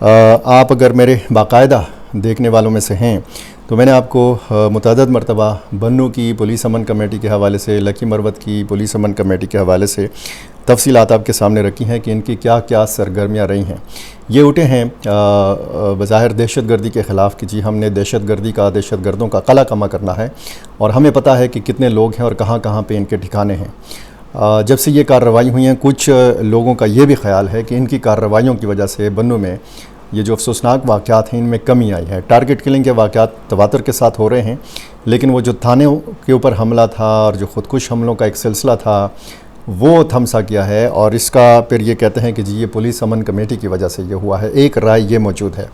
آپ اگر میرے باقاعدہ دیکھنے والوں میں سے ہیں تو میں نے آپ کو متعدد مرتبہ بنوں کی پولیس امن کمیٹی کے حوالے سے، لکی مروت کی پولیس امن کمیٹی کے حوالے سے تفصیلات آپ کے سامنے رکھی ہیں کہ ان کی کیا کیا سرگرمیاں رہی ہیں۔ یہ اٹھے ہیں بظاہر دہشت گردی کے خلاف کہ جی ہم نے دہشت گردوں کا قلع کما کرنا ہے، اور ہمیں پتہ ہے کہ کتنے لوگ ہیں اور کہاں کہاں پہ ان کے ٹھکانے ہیں۔ جب سے یہ کارروائی ہوئی ہیں، کچھ لوگوں کا یہ بھی خیال ہے کہ ان کی کارروائیوں کی وجہ سے بنوں میں یہ جو افسوسناک واقعات ہیں ان میں کمی آئی ہے۔ ٹارگٹ کلنگ کے واقعات تواتر کے ساتھ ہو رہے ہیں، لیکن وہ جو تھانوں کے اوپر حملہ تھا اور جو خودکش حملوں کا ایک سلسلہ تھا وہ تھم سا گیا ہے، اور اس کا پھر یہ کہتے ہیں کہ جی یہ پولیس امن کمیٹی کی وجہ سے یہ ہوا ہے۔ ایک رائے یہ موجود ہے۔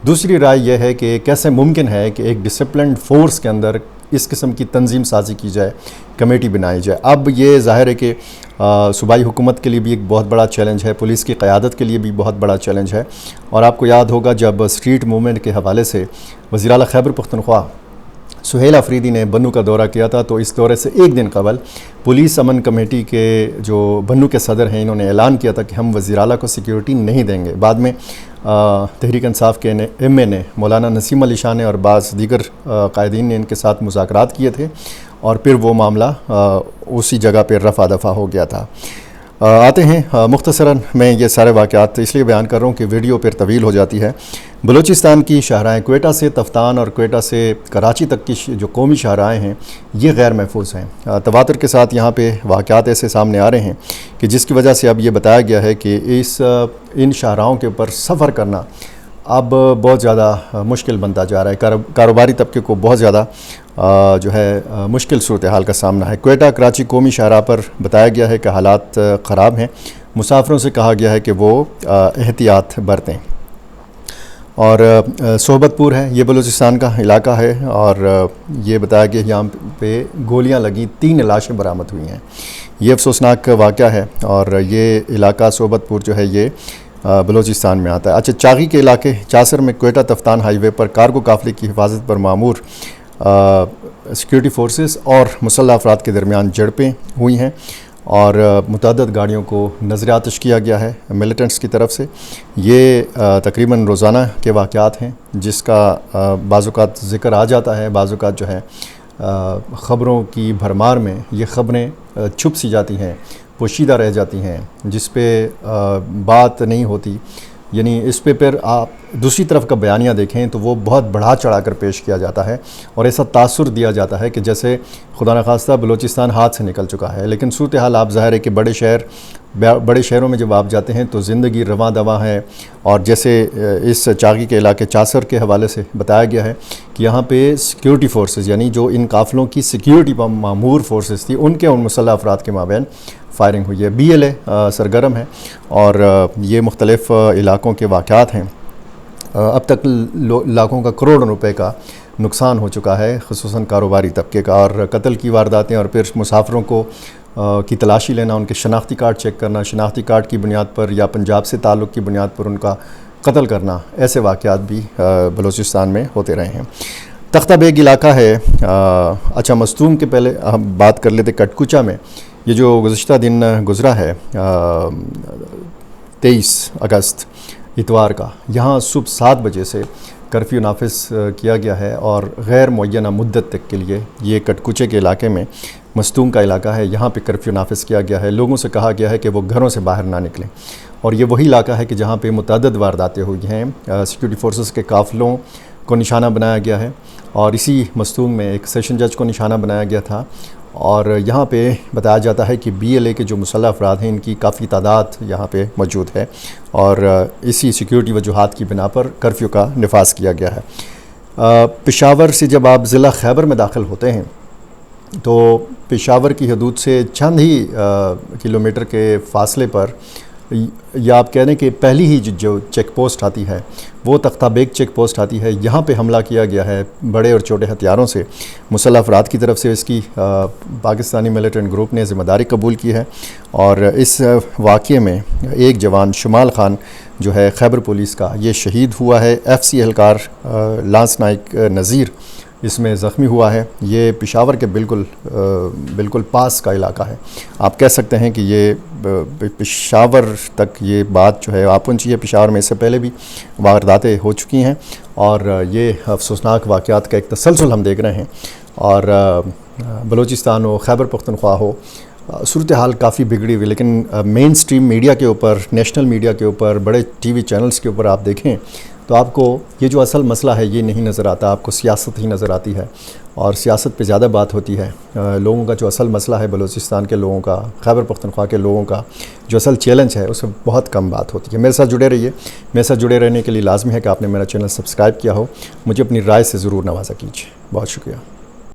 دوسری رائے یہ ہے کہ کیسے ممکن ہے کہ ایک ڈسپلنڈ فورس کے اندر اس قسم کی تنظیم سازی کی جائے، کمیٹی بنائی جائے۔ اب یہ ظاہر ہے کہ صوبائی حکومت کے لیے بھی ایک بہت بڑا چیلنج ہے، پولیس کی قیادت کے لیے بھی بہت بڑا چیلنج ہے۔ اور آپ کو یاد ہوگا جب اسٹریٹ موومنٹ کے حوالے سے وزیر اعلیٰ خیبر پختونخوا سہیل آفریدی نے بنوں کا دورہ کیا تھا، تو اس دورے سے ایک دن قبل پولیس امن کمیٹی کے جو بنوں کے صدر ہیں انہوں نے اعلان کیا تھا کہ ہم وزیر اعلیٰ کو سیکیورٹی نہیں دیں گے۔ بعد میں تحریک انصاف کے ایم اے نے مولانا نسیم علی شاہ نے اور بعض دیگر قائدین نے ان کے ساتھ مذاکرات کیے تھے، اور پھر وہ معاملہ اسی جگہ پہ رفع دفع ہو گیا تھا۔ آتے ہیں مختصراً میں یہ سارے واقعات اس لیے بیان کر رہا ہوں کہ ویڈیو پھر طویل ہو جاتی ہے۔ بلوچستان کی شاہراہیں کوئٹہ سے تفتان اور کوئٹہ سے کراچی تک کی جو قومی شاہراہیں ہیں یہ غیر محفوظ ہیں۔ تواتر کے ساتھ یہاں پہ واقعات ایسے سامنے آ رہے ہیں کہ جس کی وجہ سے اب یہ بتایا گیا ہے کہ ان شاہراہوں کے اوپر سفر کرنا اب بہت زیادہ مشکل بنتا جا رہا ہے۔ کاروباری طبقے کو بہت زیادہ جو ہے مشکل صورتحال کا سامنا ہے۔ کوئٹہ کراچی قومی شاہراہ پر بتایا گیا ہے کہ حالات خراب ہیں، مسافروں سے کہا گیا ہے کہ وہ احتیاط برتیں۔ اور صحبت پور ہے، یہ بلوچستان کا علاقہ ہے، اور یہ بتایا گیا یہاں پہ گولیاں لگیں، 3 لاشیں برآمد ہوئی ہیں۔ یہ افسوسناک واقعہ ہے، اور یہ علاقہ صحبت پور جو ہے یہ بلوچستان میں آتا ہے۔ اچھا، چاغی کے علاقے چاسر میں کوئٹہ تفتان ہائی وے پر کارگو قافلے کی حفاظت پر مامور سیکیورٹی فورسز اور مسلح افراد کے درمیان جھڑپیں ہوئی ہیں، اور متعدد گاڑیوں کو نظر آتش کیا گیا ہے ملیٹنٹس کی طرف سے۔ یہ تقریباً روزانہ کے واقعات ہیں جس کا بعض اوقات ذکر آ جاتا ہے، بعض اوقات جو ہے خبروں کی بھرمار میں یہ خبریں چھپ سی جاتی ہیں، پوشیدہ رہ جاتی ہیں، جس پہ بات نہیں ہوتی۔ یعنی اس پہ پھر آپ دوسری طرف کا بیانیہ دیکھیں تو وہ بہت بڑھا چڑھا کر پیش کیا جاتا ہے، اور ایسا تاثر دیا جاتا ہے کہ جیسے خدا نخواستہ بلوچستان ہاتھ سے نکل چکا ہے۔ لیکن صورتحال آپ ظاہر ہے کہ بڑے شہروں میں جب آپ جاتے ہیں تو زندگی رواں دواں ہے، اور جیسے اس چاغی کے علاقے چاسر کے حوالے سے بتایا گیا ہے کہ یہاں پہ سیکیورٹی فورسز یعنی جو ان قافلوں کی سیکیورٹی پر مامور فورسز تھی ان مسلح افراد کے مابین فائرنگ ہوئی ہے۔ بی ایل اے سرگرم ہے، اور یہ مختلف علاقوں کے واقعات ہیں۔ اب تک لاکھوں کا کروڑوں روپے کا نقصان ہو چکا ہے، خصوصاً کاروباری طبقے کا، اور قتل کی وارداتیں، اور پھر مسافروں کی تلاشی لینا، ان کے شناختی کارڈ چیک کرنا، شناختی کارڈ کی بنیاد پر یا پنجاب سے تعلق کی بنیاد پر ان کا قتل کرنا، ایسے واقعات بھی بلوچستان میں ہوتے رہے ہیں۔ تختہ بیگ علاقہ ہے۔ اچھا، مستونگ کے پہلے ہم بات کر لیتے کٹکوچا میں۔ یہ جو گزشتہ دن گزرا ہے 23 اگست اتوار کا، یہاں صبح 7 بجے سے کرفیو نافذ کیا گیا ہے، اور غیر معینہ مدت تک کے لیے یہ کٹکوچے کے علاقے میں مستونگ کا علاقہ ہے، یہاں پہ کرفیو نافذ کیا گیا ہے۔ لوگوں سے کہا گیا ہے کہ وہ گھروں سے باہر نہ نکلیں، اور یہ وہی علاقہ ہے کہ جہاں پہ متعدد وارداتیں ہوئی ہیں۔ سیکیورٹی فورسز کے قافلوں کو نشانہ بنایا گیا ہے، اور اسی مستونگ میں ایک سیشن جج کو نشانہ بنایا گیا تھا، اور یہاں پہ بتایا جاتا ہے کہ بی ایل اے کے جو مسلح افراد ہیں ان کی کافی تعداد یہاں پہ موجود ہے، اور اسی سیکیورٹی وجوہات کی بنا پر کرفیو کا نفاذ کیا گیا ہے۔ پشاور سے جب آپ ضلع خیبر میں داخل ہوتے ہیں تو پشاور کی حدود سے چند ہی کلومیٹر کے فاصلے پر، یا آپ کہہ دیں کہ پہلی ہی جو چیک پوسٹ آتی ہے وہ تختہ بیگ چیک پوسٹ آتی ہے، یہاں پہ حملہ کیا گیا ہے بڑے اور چھوٹے ہتھیاروں سے مسلح افراد کی طرف سے۔ اس کی پاکستانی ملیٹنٹ گروپ نے ذمہ داری قبول کی ہے، اور اس واقعے میں ایک جوان شمال خان جو ہے خیبر پولیس کا یہ شہید ہوا ہے۔ ایف سی اہلکار لانس نائک نذیر اس میں زخمی ہوا ہے۔ یہ پشاور کے بالکل پاس کا علاقہ ہے۔ آپ کہہ سکتے ہیں کہ یہ پشاور تک یہ بات جو ہے آپ پہنچی ہے۔ پشاور میں اس سے پہلے بھی وارداتیں ہو چکی ہیں اور یہ افسوسناک واقعات کا ایک تسلسل ہم دیکھ رہے ہیں۔ اور بلوچستان ہو، خیبر پختونخوا ہو، صورتحال کافی بگڑی ہوئی، لیکن مین سٹریم میڈیا کے اوپر، نیشنل میڈیا کے اوپر، بڑے ٹی وی چینلز کے اوپر آپ دیکھیں تو آپ کو یہ جو اصل مسئلہ ہے یہ نہیں نظر آتا، آپ کو سیاست ہی نظر آتی ہے اور سیاست پہ زیادہ بات ہوتی ہے۔ لوگوں کا جو اصل مسئلہ ہے، بلوچستان کے لوگوں کا، خیبر پختونخوا کے لوگوں کا جو اصل چیلنج ہے، اس میں بہت کم بات ہوتی ہے۔ میرے ساتھ جڑے رہیے۔ میرے ساتھ جڑے رہنے کے لیے لازمی ہے کہ آپ نے میرا چینل سبسکرائب کیا ہو۔ مجھے اپنی رائے سے ضرور نوازا کیجیے۔ بہت شکریہ۔